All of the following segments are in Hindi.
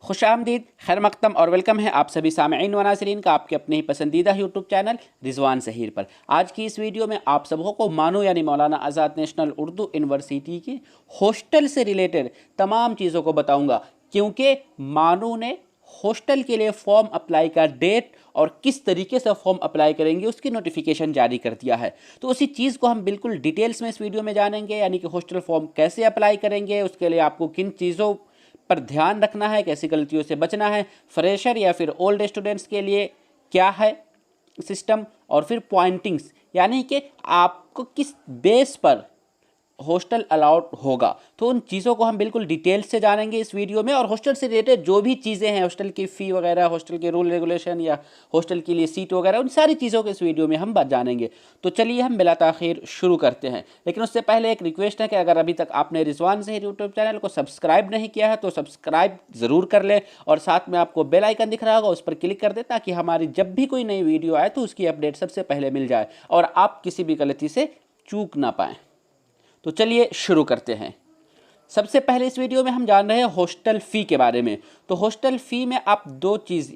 खुशामदीद, खैर मकदम और वेलकम है आप सभी सामईन व नाज़रीन का आपके अपने ही पसंदीदा यूट्यूब चैनल रिजवान ज़हीर पर। आज की इस वीडियो में आप सबों को मानो यानी मौलाना आज़ाद नेशनल उर्दू यूनिवर्सिटी की हॉस्टल से रिलेटेड तमाम चीज़ों को बताऊंगा, क्योंकि मानो ने हॉस्टल के लिए फॉर्म अप्लाई का डेट और किस तरीके से फॉर्म अप्लाई करेंगे उसकी नोटिफिकेशन जारी कर दिया है। तो उसी चीज़ को हम बिल्कुल डिटेल्स में इस वीडियो में जानेंगे, यानी कि हॉस्टल फॉर्म कैसे अप्लाई करेंगे, उसके लिए आपको किन चीज़ों पर ध्यान रखना है, कैसी गलतियों से बचना है, फ्रेशर या फिर ओल्ड स्टूडेंट्स के लिए क्या है सिस्टम, और फिर पॉइंटिंग्स यानी कि आपको किस बेस पर हॉस्टल अलाउड होगा। तो उन चीज़ों को हम बिल्कुल डिटेल से जानेंगे इस वीडियो में, और हॉस्टल से रिलेटेड जो भी चीज़ें हैं, हॉस्टल की फ़ी वगैरह, हॉस्टल के रूल रेगुलेशन या हॉस्टल के लिए सीट वगैरह, उन सारी चीज़ों को इस वीडियो में हम बात जानेंगे। तो चलिए हम बिला ताख़ीर शुरू करते हैं। लेकिन उससे पहले एक रिक्वेस्ट है कि अगर अभी तक आपने रिजवान ज़हीर यूट्यूब चैनल को सब्सक्राइब नहीं किया है तो सब्सक्राइब ज़रूर कर लें, और साथ में आपको बेल आइकन दिख रहा होगा उस पर क्लिक कर दें, ताकि हमारी जब भी कोई नई वीडियो आए तो उसकी अपडेट सबसे पहले मिल जाए और आप किसी भी गलती से चूक ना पाएँ। तो चलिए शुरू करते हैं। सबसे पहले इस वीडियो में हम जान रहे हैं हॉस्टल फ़ी के बारे में। तो हॉस्टल फ़ी में आप दो चीज़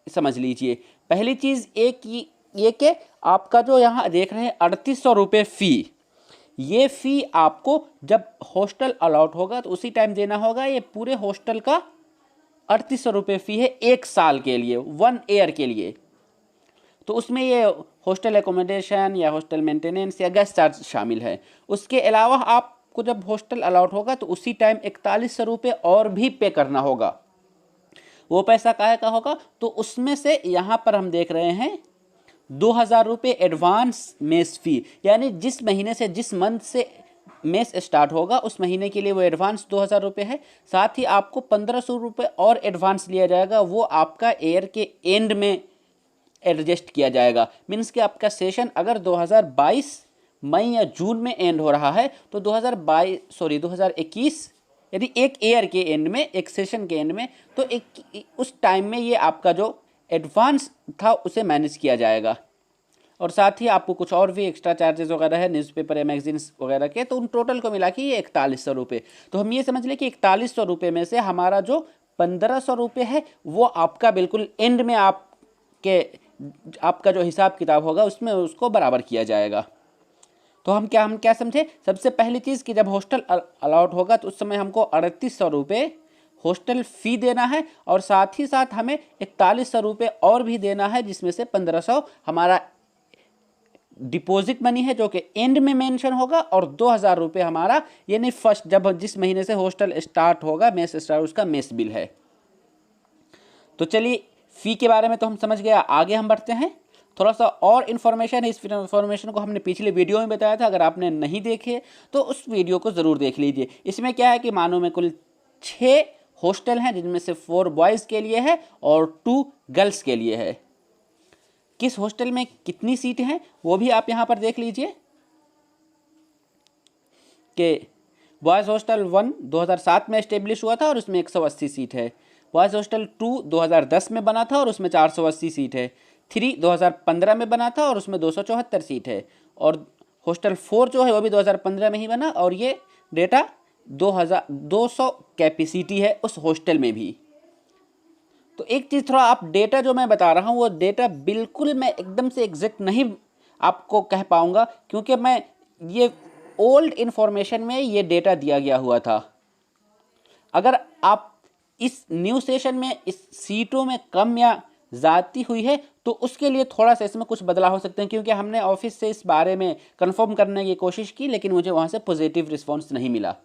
समझ लीजिए। पहली चीज़ ये कि आपका जो यहाँ देख रहे हैं 3800 रुपये फ़ी, ये फ़ी आपको जब हॉस्टल अलॉट होगा तो उसी टाइम देना होगा। ये पूरे हॉस्टल का 3800 रुपये फ़ी है एक साल के लिए, 1 ईयर के लिए। तो उसमें ये हॉस्टल एकोमोडेशन या हॉस्टल मेंटेनेंस या गेस्ट चार्ज शामिल है। उसके अलावा आपको जब हॉस्टल अलॉट होगा तो उसी टाइम 4100 रुपये और भी पे करना होगा। वो पैसा काहे का होगा? तो उसमें से यहाँ पर हम देख रहे हैं 2000 रुपये एडवांस मेस फ़ी, यानी जिस महीने से, जिस मंथ से मेस स्टार्ट होगा उस महीने के लिए वो एडवांस 2000 रुपये है। साथ ही आपको 1500 रुपये और एडवांस लिया जाएगा, वो आपका ईयर के एंड में एडजस्ट किया जाएगा। मीन्स कि आपका सेशन अगर 2022 मई या जून में एंड हो रहा है तो 2021 यदि एक ईयर के एंड में, एक सेशन के एंड में, तो एक उस टाइम में ये आपका जो एडवांस था उसे मैनेज किया जाएगा। और साथ ही आपको कुछ और भी एक्स्ट्रा चार्जेस वगैरह है न्यूज़पेपर या मैगजीन्स वगैरह के, तो उन टोटल को मिला के ये 4100 रुपये। तो हम ये समझ लें कि 4100 रुपये में से हमारा जो 1500 रुपये है वो आपका बिल्कुल एंड में आपका जो हिसाब किताब होगा उसमें उसको बराबर किया जाएगा। तो हम क्या समझे? सबसे पहली चीज़ कि जब हॉस्टल अलाउट होगा तो उस समय हमको 3800 रुपये हॉस्टल फ़ी देना है, और साथ ही साथ हमें 4100 रुपये और भी देना है, जिसमें से 1500 हमारा डिपॉजिट मनी है जो कि एंड में मेंशन होगा, और 2000 रुपये हमारा यानी फर्स्ट जब जिस महीने से हॉस्टल स्टार्ट होगा, मेस स्टार्ट, उसका मेस बिल है। तो चलिए फ़ी के बारे में तो हम समझ गए, आगे हम बढ़ते हैं। थोड़ा सा और इन्फॉर्मेशन है, इस इन्फॉर्मेशन को हमने पिछले वीडियो में बताया था, अगर आपने नहीं देखे तो उस वीडियो को ज़रूर देख लीजिए। इसमें क्या है कि मानो में कुल 6 हॉस्टल हैं, जिनमें से 4 बॉयज़ के लिए है और 2 गर्ल्स के लिए है। किस हॉस्टल में कितनी सीटें हैं वो भी आप यहाँ पर देख लीजिए कि बॉयज़ हॉस्टल 1 2007 में इस्टेब्लिश हुआ था और उसमें 180 सीट है। बॉयज़ हॉस्टल 2 2010 में बना था और उसमें 480 सीट है। 3 2015 में बना था और उसमें 274 सीट है। और हॉस्टल 4 जो है वो भी 2015 में ही बना, और ये डेटा 200 कैपेसिटी है उस हॉस्टल में भी। तो एक चीज़, थोड़ा आप डेटा जो मैं बता रहा हूँ वो डेटा बिल्कुल मैं एकदम से एग्जैक्ट नहीं आपको कह पाऊँगा, क्योंकि मैं ये ओल्ड इन्फॉर्मेशन में ये डेटा दिया गया हुआ था। अगर आप इस न्यू सेशन में इस सीटों में कम या ज़्यादती हुई है तो उसके लिए थोड़ा सा इसमें कुछ बदलाव हो सकते हैं, क्योंकि हमने ऑफिस से इस बारे में कंफर्म करने की कोशिश की, लेकिन मुझे वहाँ से पॉजिटिव रिस्पांस नहीं मिला।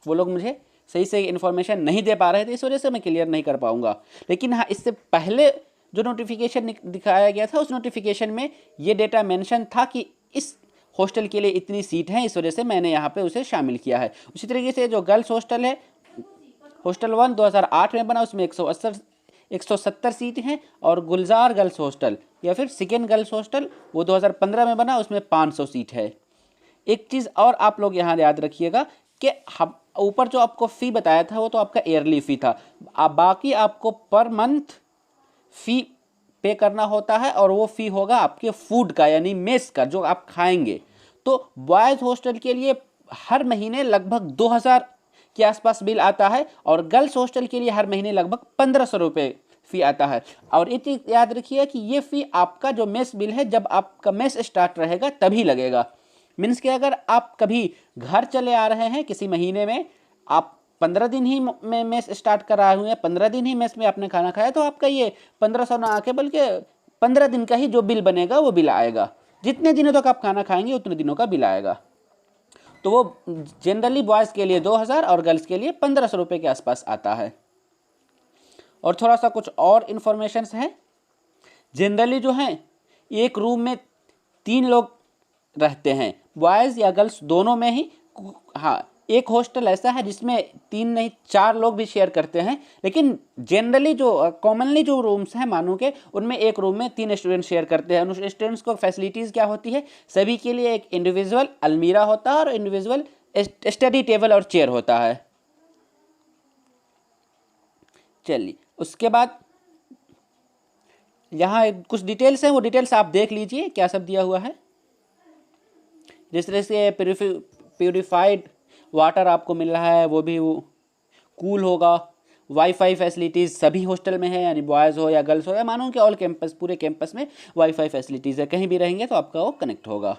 वो लोग मुझे सही से इन्फॉर्मेशन नहीं दे पा रहे थे, इस वजह से मैं क्लियर नहीं कर पाऊँगा। लेकिन हाँ, इससे पहले जो नोटिफिकेशन दिखाया गया था उस नोटिफिकेशन में ये डेटा मेंशन था कि इस हॉस्टल के लिए इतनी सीट हैं, इस वजह से मैंने यहाँ पे उसे शामिल किया है। उसी तरीके से जो गर्ल्स हॉस्टल है, हॉस्टल 1 2008 में बना, उसमें 170 सीट हैं, और गुलजार गर्ल्स हॉस्टल या फिर सेकेंड गर्ल्स हॉस्टल वो 2015 में बना, उसमें 500 सीट है। एक चीज़ और आप लोग यहाँ याद रखिएगा कि हम ऊपर जो आपको फ़ी बताया था वो तो आपका ईयरली फ़ी था, बाकी आपको पर मंथ फ़ी पे करना होता है, और वो फ़ी होगा आपके फूड का, यानी मेस का, जो आप खाएंगे। तो बॉयज़ हॉस्टल के लिए हर महीने लगभग 2000 के आसपास बिल आता है और गर्ल्स हॉस्टल के लिए हर महीने लगभग 1500 रुपये फ़ी आता है। और ये चीज़ याद रखिए कि ये फ़ी आपका जो मेस बिल है जब आपका मेस स्टार्ट रहेगा तभी लगेगा। मीन्स कि अगर आप कभी घर चले आ रहे हैं किसी महीने में, आप 15 दिन ही में मेस स्टार्ट करा हुए हैं, 15 दिन ही मेस में आपने खाना खाया, तो आपका ये 1500 ना आके बल्कि 15 दिन का ही जो बिल बनेगा वो बिल आएगा। जितने दिनों तक आप खाना खाएंगे उतने दिनों का बिल आएगा। तो वो जनरली बॉयज़ के लिए 2000 और गर्ल्स के लिए 1500 रुपये के आसपास आता है। और थोड़ा सा कुछ और इन्फॉर्मेशंस है। जनरली जो है एक रूम में 3 लोग रहते हैं, बॉयज़ या गर्ल्स दोनों में ही। हाँ, एक हॉस्टल ऐसा है जिसमें 3 नहीं 4 लोग भी शेयर करते हैं, लेकिन जनरली जो कॉमनली जो रूम्स हैं मानो के, उनमें एक रूम में 3 स्टूडेंट शेयर करते हैं। उन स्टूडेंट्स को फैसिलिटीज़ क्या होती है, सभी के लिए एक इंडिविजुअल अलमीरा होता है और इंडिविजुअल स्टडी टेबल और चेयर होता है। चलिए, उसके बाद यहाँ कुछ डिटेल्स हैं, वो डिटेल्स आप देख लीजिए क्या सब दिया हुआ है। जिस तरह से प्यूरिफाइड वाटर आपको मिल रहा है, वो भी वो कूल होगा। वाईफाई फैसिलिटीज़ सभी हॉस्टल में है, यानी बॉयज़ हो या गर्ल्स हो या मानो कि ऑल कैंपस, पूरे कैंपस में वाईफाई फैसिलिटीज़ है, कहीं भी रहेंगे तो आपका वो कनेक्ट होगा।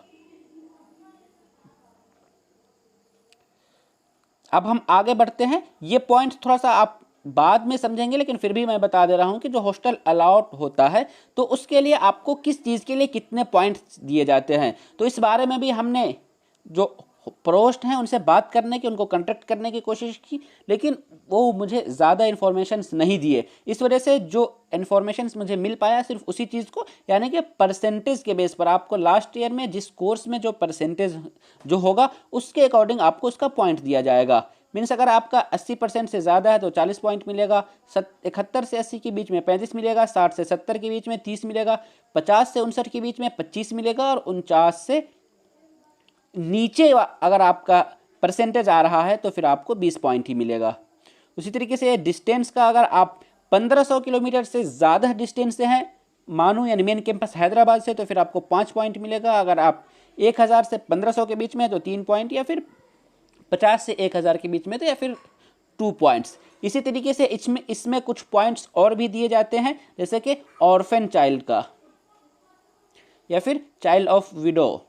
अब हम आगे बढ़ते हैं। ये पॉइंट थोड़ा सा आप बाद में समझेंगे, लेकिन फिर भी मैं बता दे रहा हूँ कि जो हॉस्टल अलाउड होता है तो उसके लिए आपको किस चीज़ के लिए कितने पॉइंट्स दिए जाते हैं, तो इस बारे में भी हमने जो प्रोस्ट हैं उनसे बात करने की, उनको कॉन्टेक्ट करने की कोशिश की, लेकिन वो मुझे ज़्यादा इन्फॉर्मेशंस नहीं दिए। इस वजह से जो इन्फॉर्मेशंस मुझे मिल पाया सिर्फ उसी चीज़ को, यानी कि परसेंटेज के बेस पर आपको लास्ट ईयर में जिस कोर्स में जो परसेंटेज जो होगा उसके अकॉर्डिंग आपको उसका पॉइंट दिया जाएगा। मीन्स अगर आपका 80% से ज़्यादा है तो 40 पॉइंट मिलेगा, 71 से 80 के बीच में 35 मिलेगा, 60 से 70 के बीच में 30 मिलेगा, 50 से 59 के बीच में 25 मिलेगा और 49 से नीचे अगर आपका परसेंटेज आ रहा है तो फिर आपको 20 पॉइंट ही मिलेगा। उसी तरीके से डिस्टेंस का, अगर आप 1500 किलोमीटर से ज़्यादा डिस्टेंस से हैं मानो यानी मेन कैंपस हैदराबाद से, तो फिर आपको 5 पॉइंट मिलेगा। अगर आप 1000 से 1500 के बीच में है तो 3 पॉइंट, या फिर 50 से 1000 के बीच में तो या फिर 2 पॉइंट्स। इसी तरीके से इसमें कुछ पॉइंट्स और भी दिए जाते हैं, जैसे कि ऑर्फन चाइल्ड का, या फिर चाइल्ड ऑफ विडो,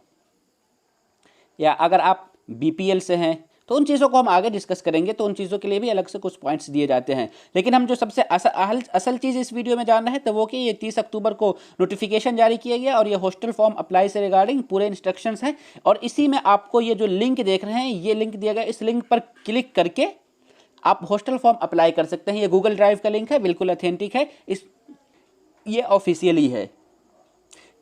या अगर आप बीपीएल से हैं तो उन चीज़ों को हम आगे डिस्कस करेंगे, तो उन चीज़ों के लिए भी अलग से कुछ पॉइंट्स दिए जाते हैं। लेकिन हम जो सबसे असल चीज़ इस वीडियो में जानना है तो वो कि ये 30 अक्टूबर को नोटिफिकेशन जारी किया गया और ये हॉस्टल फॉर्म अप्लाई से रिगार्डिंग पूरे इंस्ट्रक्शंस हैं। और इसी में आपको ये जो लिंक देख रहे हैं, ये लिंक दिया गया, इस लिंक पर क्लिक करके आप हॉस्टल फॉर्म अप्लाई कर सकते हैं। ये गूगल ड्राइव का लिंक है, बिल्कुल अथेंटिक है, ये ऑफिशियली है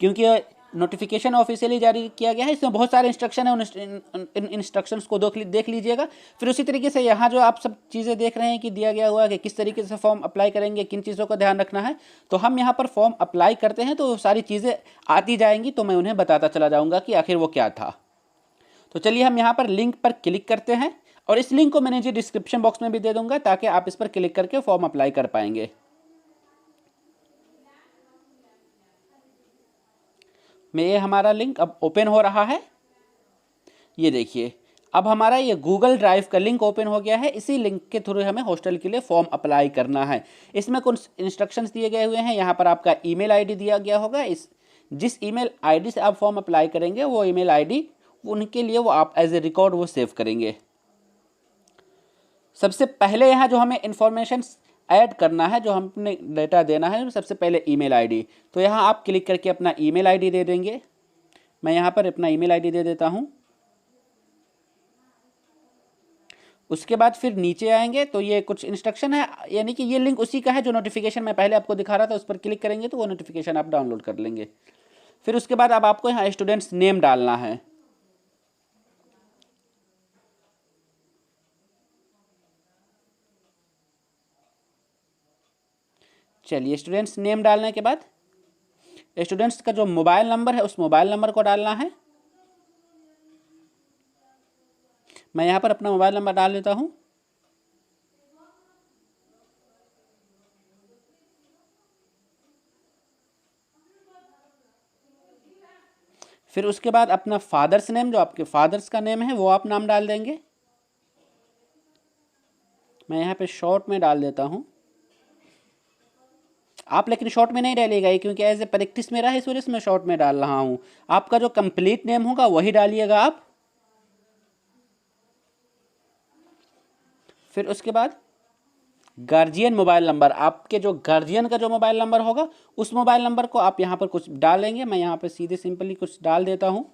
क्योंकि नोटिफिकेशन ऑफिशियली जारी किया गया है। इसमें बहुत सारे इंस्ट्रक्शन है, उन इंस्ट्रक्शंस को देख लीजिएगा। फिर उसी तरीके से यहाँ जो आप सब चीज़ें देख रहे हैं कि दिया गया हुआ है कि किस तरीके से फॉर्म अप्लाई करेंगे, किन चीज़ों का ध्यान रखना है, तो हम यहाँ पर फॉर्म अप्लाई करते हैं तो सारी चीज़ें आती जाएंगी, तो मैं उन्हें बताता चला जाऊँगा कि आखिर वो क्या था। तो चलिए हम यहाँ पर लिंक पर क्लिक करते हैं, और इस लिंक को मैं नीचे डिस्क्रिप्शन बॉक्स में भी दे दूँगा ताकि आप इस पर क्लिक करके फॉर्म अप्लाई कर पाएंगे। में ये हमारा लिंक अब ओपन हो रहा है। ये देखिए, अब हमारा ये गूगल ड्राइव का लिंक ओपन हो गया है। इसी लिंक के थ्रू हमें हॉस्टल के लिए फॉर्म अप्लाई करना है। इसमें कुछ इंस्ट्रक्शंस दिए गए हुए हैं। यहाँ पर आपका ईमेल आईडी दिया गया होगा। जिस ईमेल आईडी से आप फॉर्म अप्लाई करेंगे वो ईमेल आईडी उनके लिए वो आप एज ए रिकॉर्ड वो सेव करेंगे। सबसे पहले यहाँ जो हमें इंफॉर्मेशन ऐड करना है, जो हमने डेटा देना है, सबसे पहले ईमेल आईडी। तो यहाँ आप क्लिक करके अपना ईमेल आईडी दे देंगे। मैं यहाँ पर अपना ईमेल आईडी दे देता हूँ। उसके बाद फिर नीचे आएंगे तो ये कुछ इंस्ट्रक्शन है, यानी कि ये लिंक उसी का है जो नोटिफिकेशन मैं पहले आपको दिखा रहा था, उस पर क्लिक करेंगे तो वो नोटिफिकेशन आप डाउनलोड कर लेंगे। फिर उसके बाद अब आपको यहाँ स्टूडेंट्स नेम डालना है। चलिए, स्टूडेंट्स नेम डालने के बाद स्टूडेंट्स का जो मोबाइल नंबर है उस मोबाइल नंबर को डालना है। मैं यहाँ पर अपना मोबाइल नंबर डाल देता हूँ। फिर उसके बाद अपना फादर्स नेम, जो आपके फादर्स का नेम है वो आप नाम डाल देंगे। मैं यहाँ पे शॉर्ट में डाल देता हूँ। आप लेकिन शॉर्ट में नहीं डालिएगा ये, क्योंकि एज ए प्रैक्टिस मेरा है, इस वजह से मैं शॉर्ट में डाल रहा हूँ। आपका जो कंप्लीट नेम होगा वही डालिएगा आप। फिर उसके बाद गार्जियन मोबाइल नंबर, आपके जो गार्जियन का जो मोबाइल नंबर होगा उस मोबाइल नंबर को आप यहाँ पर कुछ डालेंगे। मैं यहाँ पर सीधे सिंपली कुछ डाल देता हूँ।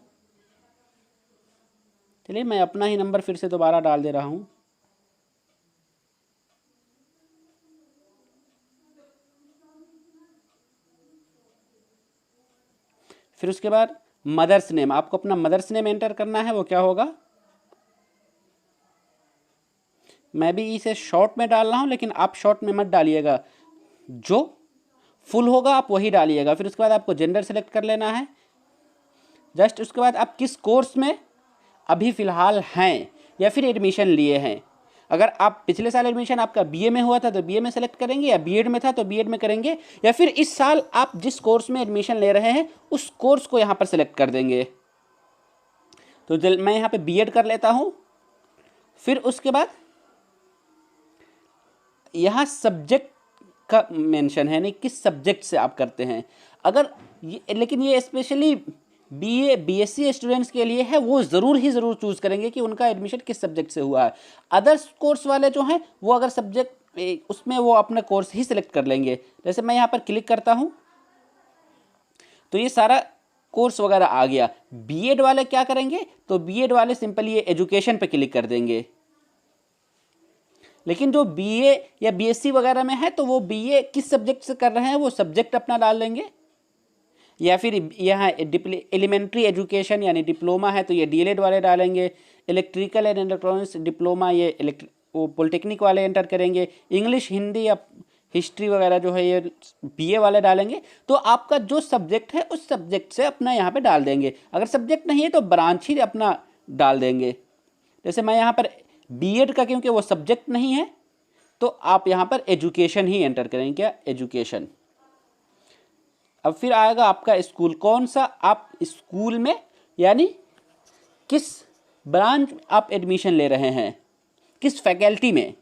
चलिए मैं अपना ही नंबर फिर से दोबारा डाल दे रहा हूँ। फिर उसके बाद मदर्स नेम, आपको अपना मदर्स नेम एंटर करना है। वो क्या होगा, मैं भी इसे शॉर्ट में डाल रहा हूँ, लेकिन आप शॉर्ट में मत डालिएगा, जो फुल होगा आप वही डालिएगा। फिर उसके बाद आपको जेंडर सेलेक्ट कर लेना है। जस्ट उसके बाद आप किस कोर्स में अभी फ़िलहाल हैं या फिर एडमिशन लिए हैं। अगर आप पिछले साल एडमिशन आपका बीए में हुआ था तो बीए में सेलेक्ट करेंगे, या बीएड में था तो बीएड में करेंगे, या फिर इस साल आप जिस कोर्स में एडमिशन ले रहे हैं उस कोर्स को यहाँ पर सेलेक्ट कर देंगे। तो मैं यहाँ पे बीएड कर लेता हूँ। फिर उसके बाद यहाँ सब्जेक्ट का मेंशन है, नहीं किस सब्जेक्ट से आप करते हैं। अगर लेकिन ये स्पेशली बीए बीएससी स्टूडेंट्स के लिए है, वो ज़रूर चूज़ करेंगे कि उनका एडमिशन किस सब्जेक्ट से हुआ है। अदर्स कोर्स वाले जो हैं वो अगर सब्जेक्ट उसमें वो अपना कोर्स ही सिलेक्ट कर लेंगे। जैसे मैं यहाँ पर क्लिक करता हूँ तो ये सारा कोर्स वगैरह आ गया। बीएड वाले क्या करेंगे, तो बीएड वाले सिंपली ये एजुकेशन पे क्लिक कर देंगे। लेकिन जो बीए या बीएससी वगैरह में है तो वो बीए किस सब्जेक्ट से कर रहे हैं वो सब्जेक्ट अपना डाल देंगे। या फिर यहाँ एलिमेंट्री एजुकेशन यानी डिप्लोमा है तो ये डीएलएड वाले डालेंगे। इलेक्ट्रिकल एंड इलेक्ट्रॉनिक्स डिप्लोमा ये वो पॉलिटेक्निक वाले एंटर करेंगे। इंग्लिश हिंदी या हिस्ट्री वगैरह जो है ये बीए वाले डालेंगे। तो आपका जो सब्जेक्ट है उस सब्जेक्ट से अपना यहाँ पे डाल देंगे। अगर सब्जेक्ट नहीं है तो ब्रांच ही अपना डाल देंगे। जैसे मैं यहाँ पर बीएड का, क्योंकि वो सब्जेक्ट नहीं है तो आप यहाँ पर एजुकेशन ही एंटर करेंगे। क्या, एजुकेशन। अब फिर आएगा आपका स्कूल, कौन सा आप स्कूल में यानी किस ब्रांच आप एडमिशन ले रहे हैं, किस फैकल्टी में।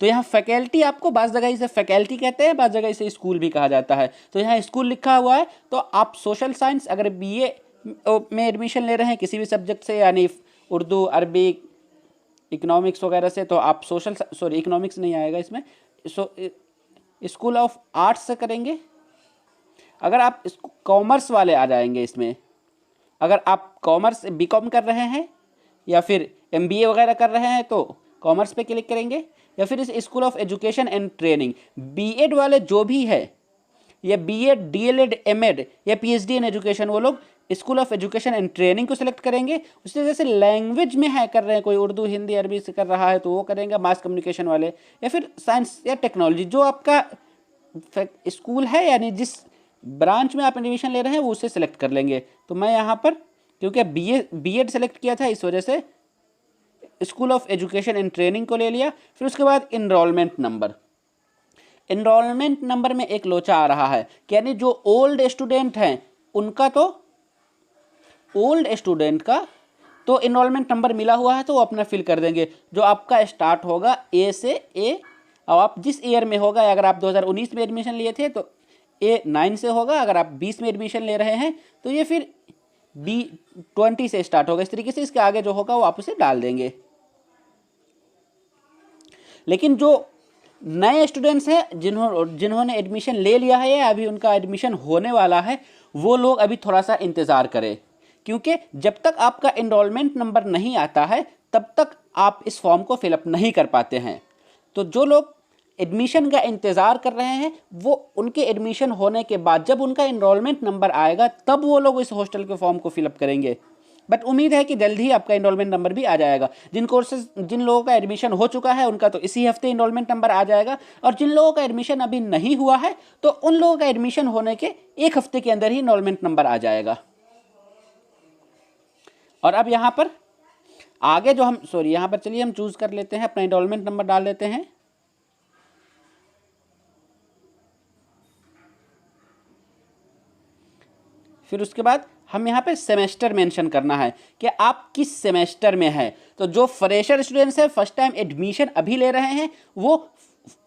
तो यहाँ फैकल्टी आपको बाज़ जगह इसे फैकल्टी कहते हैं, बाज़ जगह इसे स्कूल भी कहा जाता है। तो यहाँ स्कूल लिखा हुआ है तो आप सोशल साइंस अगर बीए में एडमिशन ले रहे हैं किसी भी सब्जेक्ट से, यानी उर्दू, अरबी, इकोनॉमिक्स वगैरह से, तो आप इकोनॉमिक्स नहीं आएगा इसमें, स्कूल ऑफ आर्ट्स से करेंगे। अगर आप कॉमर्स वाले आ जाएंगे इसमें, अगर आप कॉमर्स बीकॉम कर रहे हैं या फिर एमबीए वगैरह कर रहे हैं तो कॉमर्स पे क्लिक करेंगे। या फिर इस school of education and training, BEd वाले जो भी है या बीएड, डीएलएड, एमएड या पीएचडी इन एजुकेशन, वो लोग school of education and training को सिलेक्ट करेंगे। उससे जैसे लैंग्वेज में है कर रहे हैं, कोई उर्दू, हिंदी, अरबी से कर रहा है तो वो करेंगे मास कम्युनिकेशन वाले, या फिर साइंस या टेक्नोलॉजी। जो आपका स्कूल है यानी जिस ब्रांच में आप एडमिशन ले रहे हैं वो उसे सेलेक्ट कर लेंगे। तो मैं यहाँ पर क्योंकि बीएड सेलेक्ट किया था इस वजह से school of education and training को ले लिया। फिर उसके बाद इनरोलमेंट नंबर, इनरोलमेंट नंबर में एक लोचा आ रहा है कि यानी जो ओल्ड स्टूडेंट हैं उनका, तो ओल्ड स्टूडेंट का तो इनरोलमेंट नंबर मिला हुआ है तो वो अपना फिल कर देंगे। जो आपका स्टार्ट होगा ए से ए, और आप जिस ईयर में होगा, अगर आप 2019 में एडमिशन लिए थे तो A9 से होगा, अगर आप 20 में एडमिशन ले रहे हैं तो ये फिर B20 से स्टार्ट होगा। इस तरीके से इसके आगे जो होगा वो आप उसे डाल देंगे। लेकिन जो नए स्टूडेंट्स हैं जिन्होंने एडमिशन ले लिया है या अभी उनका एडमिशन होने वाला है, वो लोग अभी थोड़ा सा इंतज़ार करें, क्योंकि जब तक आपका एनरोलमेंट नंबर नहीं आता है तब तक आप इस फॉर्म को फिलअप नहीं कर पाते हैं। तो जो लोग एडमिशन का इंतज़ार कर रहे हैं वो उनके एडमिशन होने के बाद जब उनका एनरोलमेंट नंबर आएगा तब वो लोग इस हॉस्टल के फॉर्म को फिलअप करेंगे। बट उम्मीद है कि जल्द ही आपका एनरोलमेंट नंबर भी आ जाएगा। जिन लोगों का एडमिशन हो चुका है उनका तो इसी हफ्ते एनरोलमेंट नंबर आ जाएगा, और जिन लोगों का एडमिशन अभी नहीं हुआ है तो उन लोगों का एडमिशन होने के एक हफ्ते के अंदर ही एनरोलमेंट नंबर आ जाएगा। और अब यहाँ पर आगे जो हम यहाँ पर चलिए हम चूज़ कर लेते हैं, अपना एनरोलमेंट नंबर डाल लेते हैं। फिर उसके बाद हम यहाँ पे सेमेस्टर मेंशन करना है कि आप किस सेमेस्टर में हैं। तो जो फ्रेशर स्टूडेंट्स हैं, फर्स्ट टाइम एडमिशन अभी ले रहे हैं, वो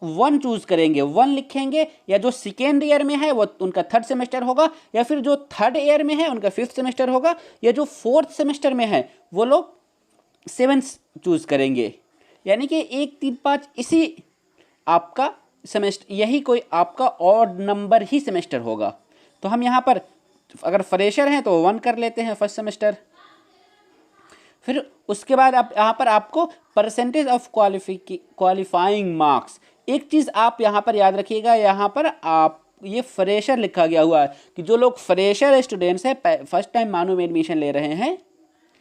1 चूज़ करेंगे, 1 लिखेंगे, या जो सेकेंड ईयर में है वो उनका 3rd सेमेस्टर होगा, या फिर जो 3rd ईयर में है उनका 5th सेमेस्टर होगा, या जो 4th सेमेस्टर में है वो लोग 7th चूज़ करेंगे। यानी कि 1 3 5 इसी आपका सेमेस्टर, यही कोई आपका ऑड नंबर ही सेमेस्टर होगा। तो हम यहाँ पर अगर फ्रेशर हैं तो 1 कर लेते हैं फर्स्ट सेमेस्टर। फिर उसके बाद आप यहाँ पर आपको परसेंटेज ऑफ क्वालिफाइंग मार्क्स, एक चीज़ आप यहाँ पर याद रखिएगा, यहाँ पर आप ये फ्रेशर लिखा गया हुआ है कि जो लोग फ्रेशर स्टूडेंट्स हैं, फर्स्ट टाइम मानो में एडमिशन ले रहे हैं,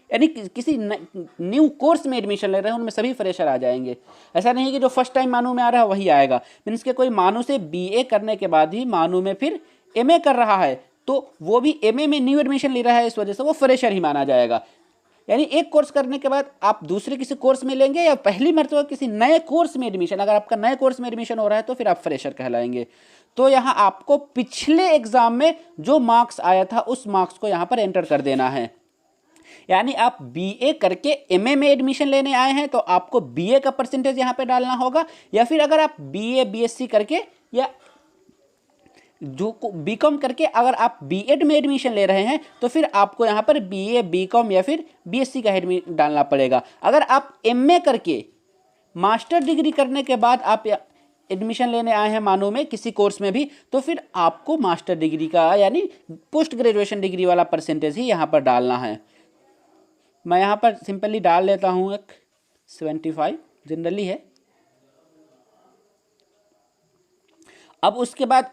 यानी किसी न्यू कोर्स में एडमिशन ले रहे हैं, उनमें सभी फ्रेशर आ जाएंगे। ऐसा नहीं कि जो फर्स्ट टाइम मानो में आ रहा है वही आएगा। मीन्स के कोई मानो से बीए करने के बाद ही मानो में फिर एमए कर रहा है, तो वो भी एमए में न्यू एडमिशन ले रहा है, इस वजह से वो फ्रेशर ही माना जाएगा। यानी एक कोर्स करने के बाद आप दूसरे किसी कोर्स में लेंगे या पहली मर्तबा किसी नए कोर्स में एडमिशन, अगर आपका नए कोर्स में एडमिशन हो रहा है तो फिर आप फ्रेशर कहलाएंगे। तो यहाँ आपको पिछले एग्जाम में जो मार्क्स आया था उस मार्क्स को यहाँ पर एंटर कर देना है। यानी आप बीए करके एमए में एडमिशन लेने आए हैं तो आपको बीए का परसेंटेज यहाँ पे डालना होगा, या फिर अगर आप बीए बीएससी करके या जो बीकॉम करके अगर आप बीएड में एडमिशन ले रहे हैं तो फिर आपको यहाँ पर बीए बीकॉम या फिर बीएससी का डालना पड़ेगा। अगर आप एमए करके मास्टर डिग्री करने के बाद आप एडमिशन लेने आए हैं मानो में किसी कोर्स में भी, तो फिर आपको मास्टर डिग्री का यानी पोस्ट ग्रेजुएशन डिग्री वाला परसेंटेज ही यहाँ पर डालना है। मैं यहाँ पर सिंपली डाल लेता हूँ एक 75 जनरली है। अब उसके बाद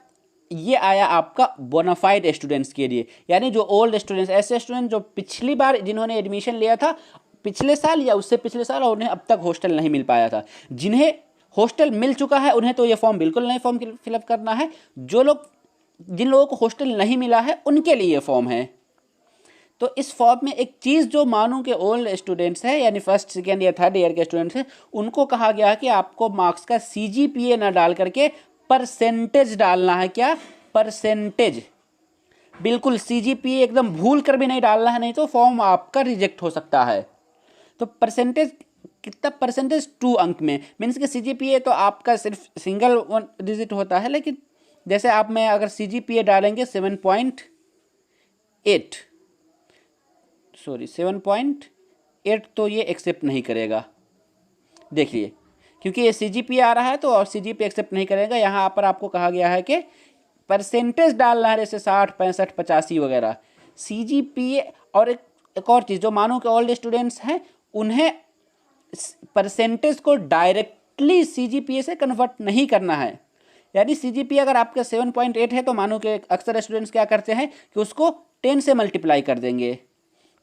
ये आया आपका बोनाफाइड स्टूडेंट्स के लिए, यानी जो ओल्ड स्टूडेंट्स, ऐसे स्टूडेंट जो पिछली बार जिन्होंने एडमिशन लिया था पिछले साल या उससे पिछले साल और उन्हें अब तक हॉस्टल नहीं मिल पाया था। जिन्हें हॉस्टल मिल चुका है उन्हें तो ये फॉर्म बिल्कुल नहीं फॉर्म फिलअप करना है। जिन लोगों को हॉस्टल नहीं मिला है उनके लिए ये फॉर्म है। तो इस फॉर्म में एक चीज़ जो मानो के ओल्ड स्टूडेंट्स हैं यानी फर्स्ट सेकेंड या 3rd ईयर के स्टूडेंट्स हैं, उनको कहा गया है कि आपको मार्क्स का CGPA ना डाल करके परसेंटेज डालना है। क्या? परसेंटेज। बिल्कुल CGPA एकदम भूल कर भी नहीं डालना है, नहीं तो फॉर्म आपका रिजेक्ट हो सकता है। तो परसेंटेज कितना? परसेंटेज 2 अंक में। मीन्स कि CGPA तो आपका सिर्फ सिंगल 1 डिजिट होता है, लेकिन जैसे आप में अगर CGPA डालेंगे 7.8 तो ये एक्सेप्ट नहीं करेगा। देखिए, क्योंकि ये CGPA आ रहा है तो और CGPA एक्सेप्ट नहीं करेगा। यहाँ पर आपको कहा गया है कि परसेंटेज डालना है, जैसे 60 65 85 वगैरह CGPA। और एक और चीज़, जो मानो के ओल्ड स्टूडेंट्स हैं उन्हें परसेंटेज को डायरेक्टली CGPA से कन्वर्ट नहीं करना है। यानी CGPA अगर आपका 7.8 है तो मानो के अक्सर स्टूडेंट्स क्या करते हैं कि उसको 10 से मल्टीप्लाई कर देंगे,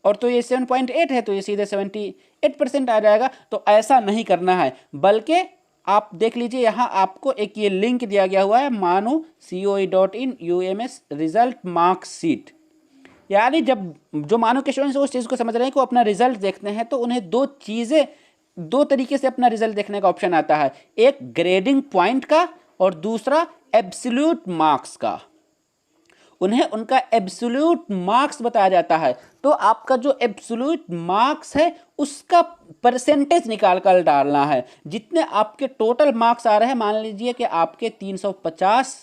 और तो ये 7.8 है तो ये सीधे 78% आ जाएगा। तो ऐसा नहीं करना है, बल्कि आप देख लीजिए यहाँ आपको एक ये लिंक दिया गया हुआ है, मानो coe.in UMS रिजल्ट मार्कशीट। यानी जब जो मानो के स्टूडेंट्स उस चीज़ को समझ रहे हैं कि वो अपना रिजल्ट देखते हैं, तो उन्हें दो तरीके से अपना रिजल्ट देखने का ऑप्शन आता है, एक ग्रेडिंग पॉइंट का और दूसरा एब्सोल्यूट मार्क्स का। उन्हें उनका एब्सोल्यूट मार्क्स बताया जाता है। तो आपका जो एब्सोल्यूट मार्क्स है उसका परसेंटेज निकाल कर डालना है। जितने आपके टोटल मार्क्स आ रहे हैं, मान लीजिए कि आपके 350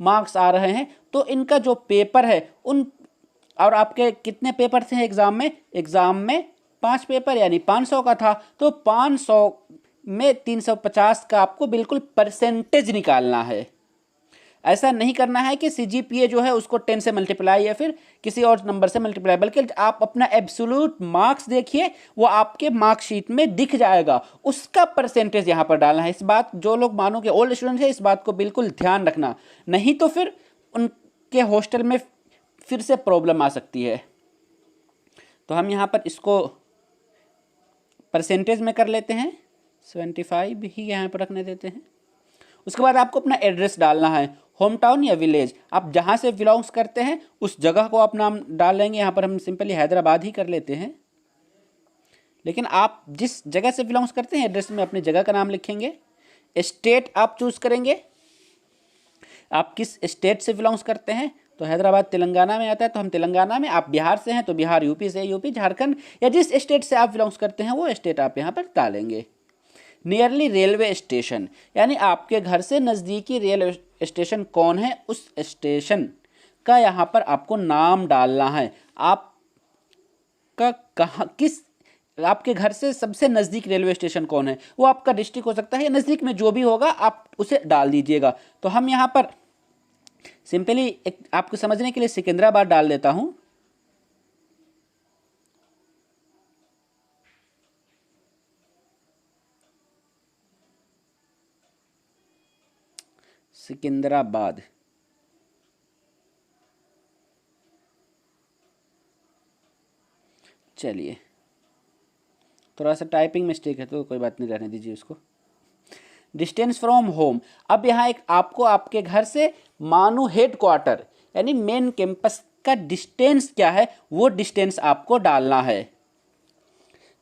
मार्क्स आ रहे हैं, तो इनका जो पेपर है और आपके कितने पेपर थे एग्ज़ाम में 5 पेपर यानी 500 का था, तो 500 में 350 का आपको बिल्कुल परसेंटेज निकालना है। ऐसा नहीं करना है कि CGPA जो है उसको 10 से मल्टीप्लाई या फिर किसी और नंबर से मल्टीप्लाई, बल्कि आप अपना एब्सोल्यूट मार्क्स देखिए, वो आपके मार्कशीट में दिख जाएगा, उसका परसेंटेज यहाँ पर डालना है। इस बात जो लोग मानो कि ओल्ड स्टूडेंट है, इस बात को बिल्कुल ध्यान रखना, नहीं तो फिर उनके हॉस्टल में फिर से प्रॉब्लम आ सकती है। तो हम यहाँ पर इसको परसेंटेज में कर लेते हैं, 75 ही यहाँ पर रखने देते हैं। उसके बाद आपको अपना एड्रेस डालना है, होम टाउन या विलेज, आप जहाँ से बिलोंग्स करते हैं उस जगह को आप नाम डाल लेंगे। यहाँ पर हम सिंपली हैदराबाद ही कर लेते हैं, लेकिन आप जिस जगह से बिलोंग्स करते हैं एड्रेस में अपनी जगह का नाम लिखेंगे। स्टेट आप चूज़ करेंगे, आप किस स्टेट से बिलोंग्स करते हैं, तो हैदराबाद तेलंगाना में आता है, तो हम तेलंगाना में, आप बिहार से हैं तो बिहार, यूपी से यूपी, झारखंड या जिस स्टेट से आप बिलोंग्स करते हैं वो स्टेट आप यहाँ पर डालेंगे। नियरली रेलवे स्टेशन, यानी आपके घर से नज़दीकी रेलवे स्टेशन कौन है, उस स्टेशन का यहाँ पर आपको नाम डालना है। आपका कहाँ, किस, आपके घर से सबसे नज़दीक रेलवे स्टेशन कौन है, वो आपका डिस्ट्रिक्ट हो सकता है या नज़दीक में जो भी होगा आप उसे डाल दीजिएगा। तो हम यहाँ पर सिंपली एक आपको समझने के लिए सिकंदराबाद डाल देता हूँ। सिकंदराबाद, चलिए थोड़ा सा टाइपिंग मिस्टेक है तो कोई बात नहीं, रहने दीजिए उसको। डिस्टेंस फ्रॉम होम, अब यहाँ एक आपको आपके घर से मानो हेड क्वार्टर यानी मेन कैंपस का डिस्टेंस क्या है, वो डिस्टेंस आपको डालना है।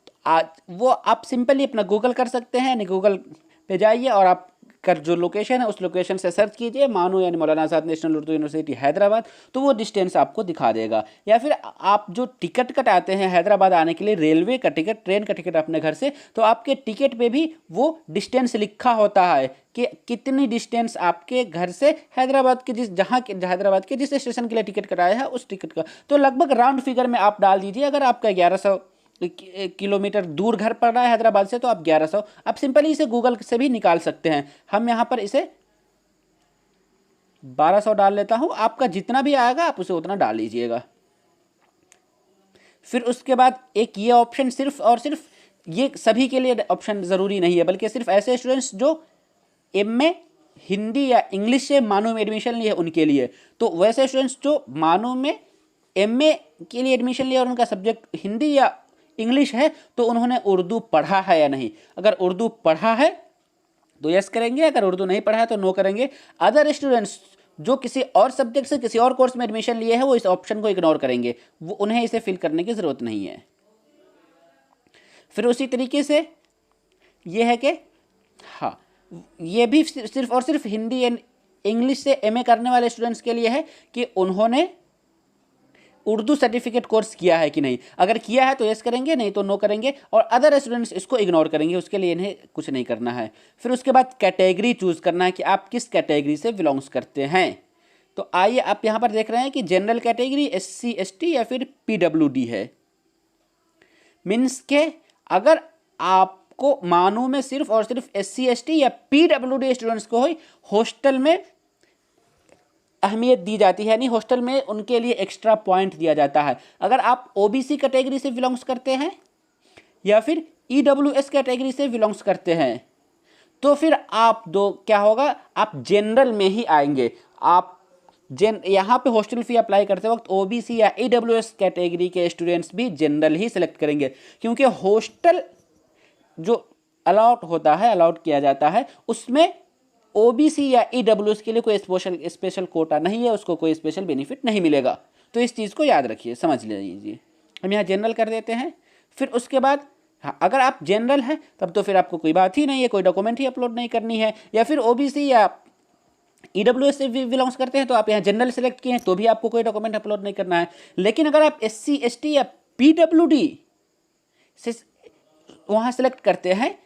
तो आज वो आप सिंपली अपना गूगल कर सकते हैं, यानी गूगल पे जाइए और आप कर जो लोकेशन है उस लोकेशन से सर्च कीजिए मानो यानी मौलाना आज़ाद नेशनल उर्दू यूनिवर्सिटी हैदराबाद, तो वो डिस्टेंस आपको दिखा देगा। या फिर आप जो टिकट कटाते हैं हैदराबाद आने के लिए, रेलवे का टिकट, ट्रेन का टिकट अपने घर से, तो आपके टिकट पे भी वो डिस्टेंस लिखा होता है कि कितनी डिस्टेंस आपके घर से हैदराबाद के हैदराबाद के जिस स्टेशन के लिए टिकट कटाया है उस टिकट का। तो लगभग राउंड फिगर में आप डाल दीजिए, अगर आपका 1100 किलोमीटर दूर घर पड़ रहा है हैदराबाद से तो आप 1100, आप सिंपली इसे गूगल से भी निकाल सकते हैं। हम यहाँ पर इसे 1200 डाल लेता हूँ, आपका जितना भी आएगा आप उसे उतना डाल लीजिएगा। फिर उसके बाद एक ये ऑप्शन सिर्फ और सिर्फ, ये सभी के लिए ऑप्शन ज़रूरी नहीं है, बल्कि सिर्फ ऐसे स्टूडेंट्स जो एमए हिंदी या इंग्लिश से मानो में एडमिशन लिए उनके लिए। तो वैसे स्टूडेंट्स जो मानो में एमए के लिए एडमिशन लिया और उनका सब्जेक्ट हिंदी या इंग्लिश है, तो उन्होंने उर्दू पढ़ा है या नहीं। अगर उर्दू पढ़ा है तो यस करेंगे, अगर उर्दू नहीं पढ़ा है तो नो करेंगे। अदर स्टूडेंट्स जो किसी और सब्जेक्ट से किसी और कोर्स में एडमिशन लिए हैं वो इस ऑप्शन को इग्नोर करेंगे, वो उन्हें इसे फिल करने की ज़रूरत नहीं है। फिर उसी तरीके से ये है कि हाँ, ये भी सिर्फ और सिर्फ हिंदी एंड इंग्लिश से एमए करने वाले स्टूडेंट्स के लिए है कि उन्होंने उर्दू सर्टिफिकेट कोर्स किया है कि नहीं। अगर किया है तो यस करेंगे, नहीं तो नो करेंगे, और अदर स्टूडेंट्स इसको इग्नोर करेंगे, उसके लिए इन्हें कुछ नहीं करना है। फिर उसके बाद कैटेगरी चूज़ करना है कि आप किस कैटेगरी से बिलोंग्स करते हैं। तो आइए आप यहाँ पर देख रहे हैं कि जनरल कैटेगरी, SC ST या फिर PWD है। मीन्स के अगर आपको मानो में सिर्फ और सिर्फ SC ST या PWD स्टूडेंट्स को ही हॉस्टल में अहमियत दी जाती है, यानी हॉस्टल में उनके लिए एक्स्ट्रा पॉइंट दिया जाता है। अगर आप OBC कैटेगरी से बिलोंग्स करते हैं या फिर EWS कैटेगरी से बिलोंग्स करते हैं तो फिर आप क्या होगा, आप जनरल में ही आएंगे। आप यहाँ पे हॉस्टल फी अप्लाई करते वक्त OBC या EWS कैटेगरी के स्टूडेंट्स भी जनरल ही सिलेक्ट करेंगे, क्योंकि हॉस्टल जो अलाउट किया जाता है उसमें OBC या EWS के लिए कोई स्पेशल कोटा नहीं है, उसको कोई स्पेशल बेनिफिट नहीं मिलेगा। तो इस चीज़ को याद रखिए, समझ लीजिए। हम यहाँ जनरल कर देते हैं। फिर उसके बाद हाँ, अगर आप जनरल हैं तब तो फिर आपको कोई बात ही नहीं है, कोई डॉक्यूमेंट ही अपलोड नहीं करनी है। या फिर OBC या EWS से भी बिलोंग्स करते हैं तो आप यहाँ जनरल सेलेक्ट किए हैं तो भी आपको कोई डॉक्यूमेंट अपलोड नहीं करना है। लेकिन अगर आप SC ST या PWD से वहाँ सेलेक्ट करते हैं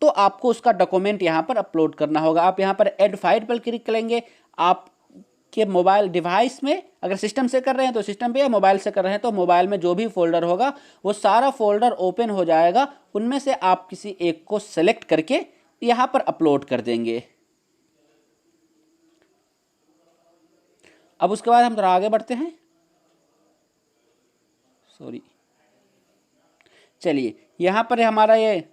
तो आपको उसका डॉक्यूमेंट यहाँ पर अपलोड करना होगा। आप यहाँ पर ऐड फाइल पर क्लिक करेंगे। आपके मोबाइल डिवाइस में, अगर सिस्टम से कर रहे हैं तो सिस्टम पे, या मोबाइल से कर रहे हैं तो मोबाइल में जो भी फोल्डर होगा वो सारा फोल्डर ओपन हो जाएगा। उनमें से आप किसी एक को सेलेक्ट करके यहाँ पर अपलोड कर देंगे। अब उसके बाद हम थोड़ा आगे बढ़ते हैं। चलिए यहाँ पर हमारा ये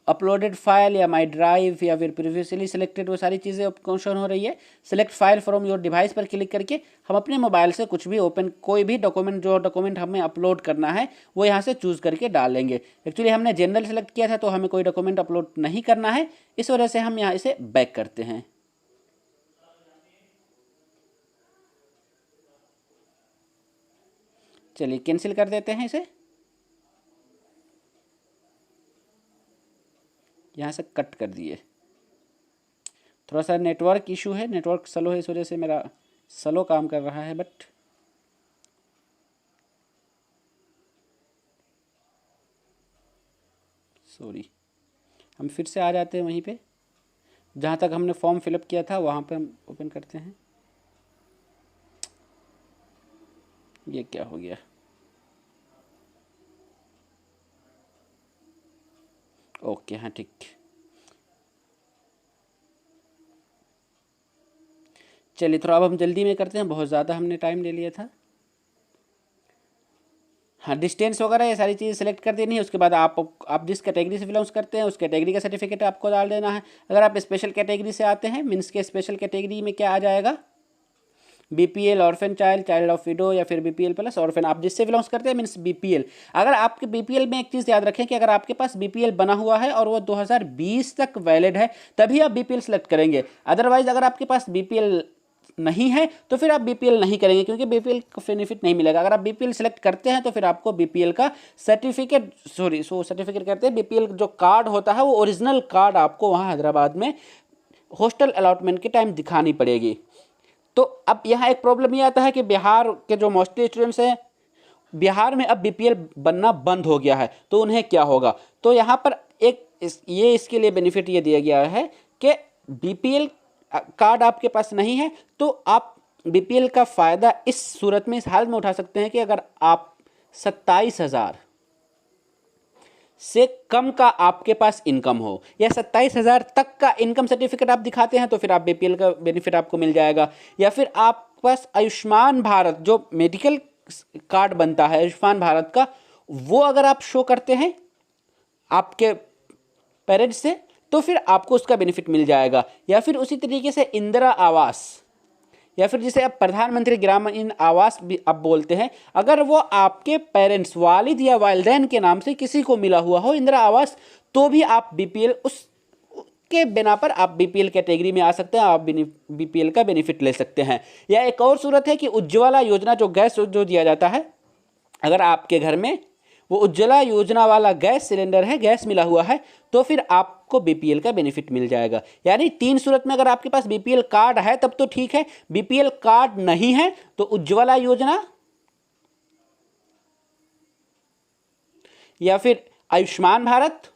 अपलोडेड फाइल या माई ड्राइव या फिर प्रीवियसली सिलेक्टेड वो सारी चीज़ें क्वेश्चन हो रही है। Select file from your device पर क्लिक करके हम अपने मोबाइल से कुछ भी कोई भी डॉक्यूमेंट हमें अपलोड करना है वो यहाँ से चूज़ करके डाल लेंगे। एक्चुअली हमने जनरल सेलेक्ट किया था तो हमें कोई डॉक्यूमेंट अपलोड नहीं करना है, इस वजह से हम यहाँ इसे बैक करते हैं। चलिए कैंसिल कर देते हैं इसे, यहाँ से कट कर दिए। थोड़ा सा नेटवर्क इशू है, नेटवर्क स्लो है, इस वजह से मेरा स्लो काम कर रहा है बट सॉरी, हम फिर से आ जाते हैं वहीं पे जहाँ तक हमने फॉर्म फिलअप किया था, वहाँ पे हम ओपन करते हैं। ये क्या हो गया? ओके, हाँ ठीक। चलिए थोड़ा अब हम जल्दी में करते हैं, बहुत ज़्यादा हमने टाइम ले लिया था। हाँ, डिस्टेंस वगैरह ये सारी चीज़ें सेलेक्ट कर देनी है। उसके बाद आप जिस कैटेगरी से बिलोंग्स करते हैं उस कैटेगरी का सर्टिफिकेट आपको डाल देना है। अगर आप स्पेशल कैटेगरी से आते हैं, मीन्स के स्पेशल कैटेगरी में क्या आ जाएगा, BPL, orphan child, child of window, या फिर बीपीएल प्लस ऑर्फन, आप जिससे बिलोंग्स करते हैं मीन्स बीपीएल। अगर आपके बीपीएल में एक चीज़ याद रखें कि अगर आपके पास बीपीएल बना हुआ है और वो 2020 तक वैलिड है, तभी आप बीपीएल सेलेक्ट करेंगे। अदरवाइज अगर आपके पास बीपीएल नहीं है तो फिर आप बीपीएल नहीं करेंगे, क्योंकि बीपीएल का बेनिफिट नहीं मिलेगा। अगर आप बीपीएल सेलेक्ट करते हैं तो फिर आपको बीपीएल का सर्टिफिकेट सर्टिफिकेट कहते हैं, बीपीएल जो कार्ड होता है वो ओरिजिनल कार्ड आपको वहाँ हैदराबाद में हॉस्टल अलॉटमेंट के टाइम दिखानी पड़ेगी। तो अब यहाँ एक प्रॉब्लम ये आता है कि बिहार के जो मोस्टली स्टूडेंट्स हैं, बिहार में अब बीपीएल बनना बंद हो गया है, तो उन्हें क्या होगा? तो यहाँ पर इसके लिए बेनिफिट ये दिया गया है कि बीपीएल कार्ड आपके पास नहीं है तो आप बीपीएल का फ़ायदा इस सूरत में, इस हाल में उठा सकते हैं कि अगर आप 27,000 से कम का आपके पास इनकम हो या 27,000 तक का इनकम सर्टिफिकेट आप दिखाते हैं तो फिर आप बीपीएल का बेनिफिट आपको मिल जाएगा। या फिर आप पास आयुष्मान भारत जो मेडिकल कार्ड बनता है आयुष्मान भारत का, वो अगर आप शो करते हैं आपके पेरेंट्स से तो फिर आपको उसका बेनिफिट मिल जाएगा। या फिर उसी तरीके से इंदिरा आवास, या फिर जिसे आप प्रधानमंत्री ग्रामीण आवास भी आप बोलते हैं, अगर वो आपके पेरेंट्स, वालिद या वालिदैन के नाम से किसी को मिला हुआ हो इंदिरा आवास, तो भी आप बीपीएल उसके बिना पर आप बीपीएल कैटेगरी में आ सकते हैं, आप बीपीएल का बेनिफिट ले सकते हैं। या एक और सूरत है कि उज्ज्वला योजना जो गैस जो दिया जाता है, अगर आपके घर में वो उज्ज्वला योजना वाला गैस सिलेंडर है, गैस मिला हुआ है, तो फिर आपको बीपीएल का बेनिफिट मिल जाएगा। यानी 3 सूरत में अगर आपके पास बीपीएल कार्ड है तब तो ठीक है, बीपीएल कार्ड नहीं है तो उज्ज्वला योजना या फिर आयुष्मान भारत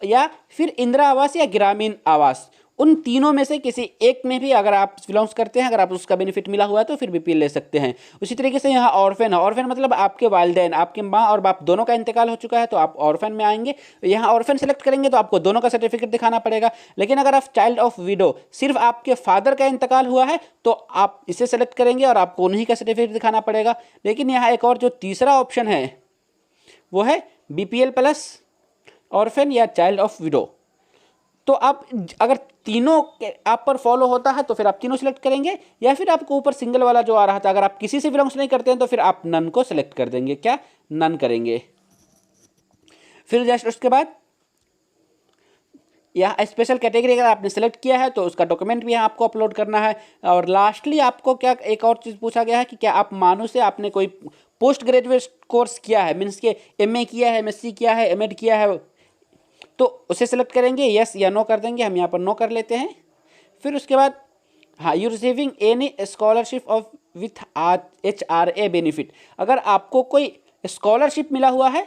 या फिर इंदिरा आवास या ग्रामीण आवास, उन तीनों में से किसी एक में भी अगर आप बिलोंग्स करते हैं, अगर आप उसका बेनिफिट मिला हुआ है तो फिर बीपीएल ले सकते हैं। उसी तरीके से यहाँ ऑर्फन है, ऑर्फन मतलब आपके वालिदैन, आपके माँ और बाप दोनों का इंतकाल हो चुका है तो आप ऑर्फन में आएंगे। यहाँ ऑर्फन सेलेक्ट करेंगे तो आपको दोनों का सर्टिफिकेट दिखाना पड़ेगा। लेकिन अगर आप चाइल्ड ऑफ विडो, सिर्फ आपके फादर का इंतकाल हुआ है तो आप इसे सेलेक्ट करेंगे और आपको उन्हीं का सर्टिफिकेट दिखाना पड़ेगा। लेकिन यहाँ एक और जो तीसरा ऑप्शन है वो है बीपीएल प्लस ऑर्फन या चाइल्ड ऑफ विडो। तो आप अगर तीनों आप पर फॉलो होता है तो फिर आप तीनों सेलेक्ट करेंगे, या फिर आपको ऊपर सिंगल वाला जो आ रहा था, अगर आप किसी से बिलोंग्स नहीं करते हैं तो फिर आप नन को सेलेक्ट कर देंगे। क्या? नन करेंगे। फिर जस्ट उसके बाद यहाँ स्पेशल कैटेगरी अगर आपने सेलेक्ट किया है तो उसका डॉक्यूमेंट भी यहाँ आपको अपलोड करना है। और लास्टली आपको क्या एक और चीज़ पूछा गया है कि क्या आप मानो से आपने कोई पोस्ट ग्रेजुएट कोर्स किया है, मीन्स के एमए किया है, एमएससी किया है, एमएड किया है, तो उसे सेलेक्ट करेंगे, यस या नो कर देंगे। हम यहाँ पर नो कर लेते हैं। फिर उसके बाद हाँ, you receiving any scholarship of with HRA benefit, अगर आपको कोई स्कॉलरशिप मिला हुआ है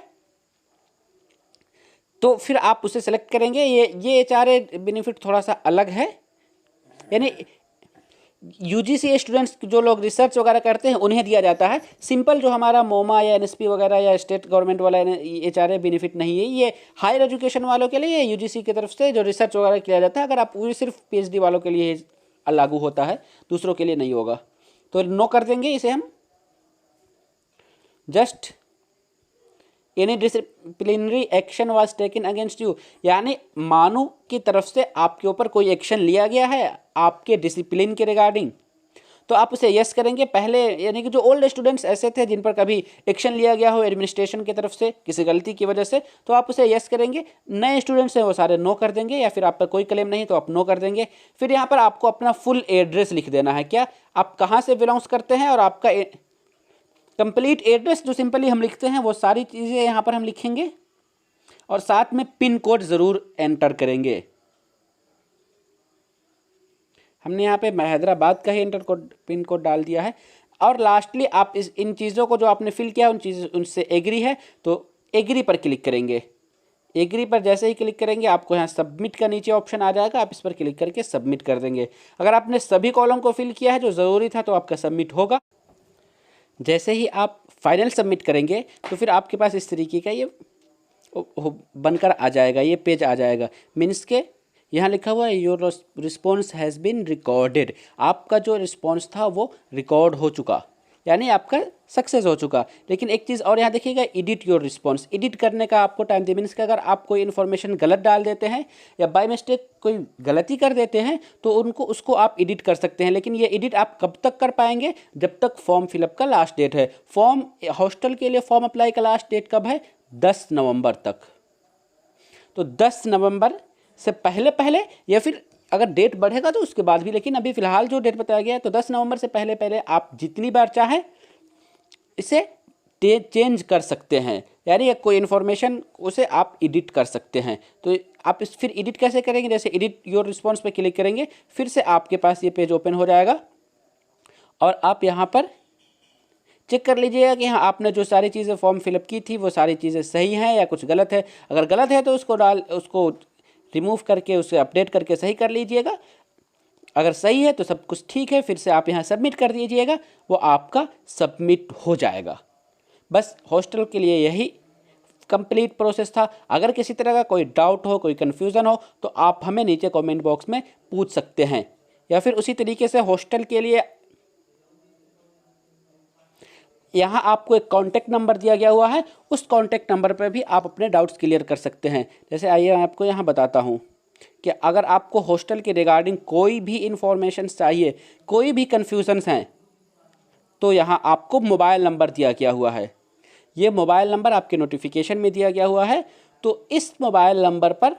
तो फिर आप उसे सेलेक्ट करेंगे। ये HRA बेनिफिट थोड़ा सा अलग है, यानी यूजीसी स्टूडेंट्स जो लोग रिसर्च वगैरह करते हैं उन्हें दिया जाता है। सिंपल जो हमारा मोमा या एनएसपी वगैरह या स्टेट गवर्नमेंट वाला HRA बेनिफिट नहीं है, ये हायर एजुकेशन वालों के लिए यूजीसी की तरफ से जो रिसर्च वगैरह किया जाता है, अगर आप वो सिर्फ PhD वालों के लिए लागू होता है, दूसरों के लिए नहीं होगा। तो नो कर देंगे इसे हम। Just any disciplinary action was taken against you, यानी मानो की तरफ से आपके ऊपर कोई एक्शन लिया गया है आपके डिसिप्लिन के रिगार्डिंग, तो आप उसे यस करेंगे। पहले यानी कि जो ओल्ड स्टूडेंट्स ऐसे थे जिन पर कभी एक्शन लिया गया हो एडमिनिस्ट्रेशन की तरफ से किसी गलती की वजह से, तो आप उसे यस करेंगे। नए स्टूडेंट्स हैं वो सारे नो कर देंगे, या फिर आप पर कोई क्लेम नहीं तो आप नो कर देंगे। फिर यहाँ पर आपको अपना फुल एड्रेस लिख देना है, क्या आप कहाँ से बिलोंग्स करते हैं और आपका कंप्लीट एड्रेस जो सिंपली हम लिखते हैं वो सारी चीज़ें यहाँ पर हम लिखेंगे, और साथ में पिन कोड ज़रूर एंटर करेंगे। हमने यहाँ पे हैदराबाद का ही इंटर कोड पिन कोड डाल दिया है। और लास्टली आप इन चीज़ों को जो आपने फिल किया उनसे एग्री है तो एग्री पर क्लिक करेंगे। एग्री पर जैसे ही क्लिक करेंगे आपको यहाँ सबमिट का नीचे ऑप्शन आ जाएगा, आप इस पर क्लिक करके सबमिट कर देंगे। अगर आपने सभी कॉलम को फिल किया है जो ज़रूरी था तो आपका सबमिट होगा। जैसे ही आप फाइनल सबमिट करेंगे तो फिर आपके पास इस तरीके का ये बनकर आ जाएगा, ये पेज आ जाएगा। मीन्स के यहाँ लिखा हुआ है your response has been recorded, आपका जो रिस्पॉन्स था वो रिकॉर्ड हो चुका, यानी आपका सक्सेस हो चुका। लेकिन एक चीज़ और यहाँ देखिएगा, एडिट योर रिस्पॉन्स, एडिट करने का आपको टाइम दे। मीन्स कि अगर आप कोई इन्फॉर्मेशन गलत डाल देते हैं या बाय मिस्टेक कोई गलती कर देते हैं तो उसको आप एडिट कर सकते हैं। लेकिन ये एडिट आप कब तक कर पाएंगे, जब तक फॉर्म फिलअप का लास्ट डेट है। हॉस्टल के लिए फॉर्म अप्लाई का लास्ट डेट कब है, 10 नवंबर तक। तो 10 नवंबर से पहले या फिर अगर डेट बढ़ेगा तो उसके बाद भी, लेकिन अभी फ़िलहाल जो डेट बताया गया है तो 10 नवंबर से पहले आप जितनी बार चाहें इसे चेंज कर सकते हैं, यानी कोई इन्फॉर्मेशन उसे आप एडिट कर सकते हैं। तो आप फिर एडिट कैसे करेंगे, जैसे एडिट योर रिस्पॉन्स पे क्लिक करेंगे, फिर से आपके पास ये पेज ओपन हो जाएगा और आप यहाँ पर चेक कर लीजिएगा कि हाँ आपने जो सारी चीज़ें फॉर्म फिलअप की थी वो सारी चीज़ें सही हैं या कुछ गलत है। अगर गलत है तो उसको रिमूव करके उसे अपडेट करके सही कर लीजिएगा। अगर सही है तो सब कुछ ठीक है, फिर से आप यहाँ सबमिट कर दीजिएगा, वो आपका सबमिट हो जाएगा। बस हॉस्टल के लिए यही कंप्लीट प्रोसेस था। अगर किसी तरह का कोई डाउट हो, कोई कन्फ्यूज़न हो तो आप हमें नीचे कमेंट बॉक्स में पूछ सकते हैं, या फिर उसी तरीके से हॉस्टल के लिए यहाँ आपको एक कॉन्टैक्ट नंबर दिया गया हुआ है, उस कॉन्टैक्ट नंबर पर भी आप अपने डाउट्स क्लियर कर सकते हैं। जैसे आइए मैं आपको यहाँ बताता हूँ कि अगर आपको हॉस्टल के रिगार्डिंग कोई भी इंफॉर्मेशन चाहिए, कोई भी कन्फ्यूजन्स हैं, तो यहाँ आपको मोबाइल नंबर दिया गया हुआ है। ये मोबाइल नंबर आपके नोटिफिकेशन में दिया गया हुआ है। तो इस मोबाइल नंबर पर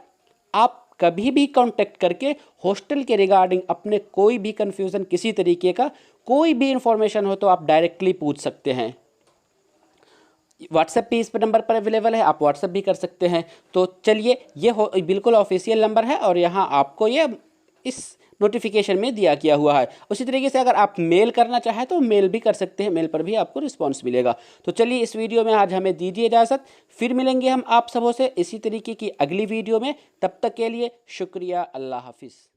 आप कभी भी कांटेक्ट करके हॉस्टल के रिगार्डिंग अपने कोई भी कन्फ्यूज़न, किसी तरीके का कोई भी इंफॉर्मेशन हो तो आप डायरेक्टली पूछ सकते हैं। व्हाट्सएप भी इस पर नंबर पर अवेलेबल है, आप व्हाट्सएप भी कर सकते हैं। तो चलिए, ये बिल्कुल ऑफिशियल नंबर है और यहाँ आपको ये इस नोटिफिकेशन में दिया गया हुआ है। उसी तरीके से अगर आप मेल करना चाहें तो मेल भी कर सकते हैं, मेल पर भी आपको रिस्पांस मिलेगा। तो चलिए, इस वीडियो में आज हमें दीजिए इजाज़त, फिर मिलेंगे हम आप सबों से इसी तरीके की अगली वीडियो में। तब तक के लिए शुक्रिया, अल्लाह हाफिज़।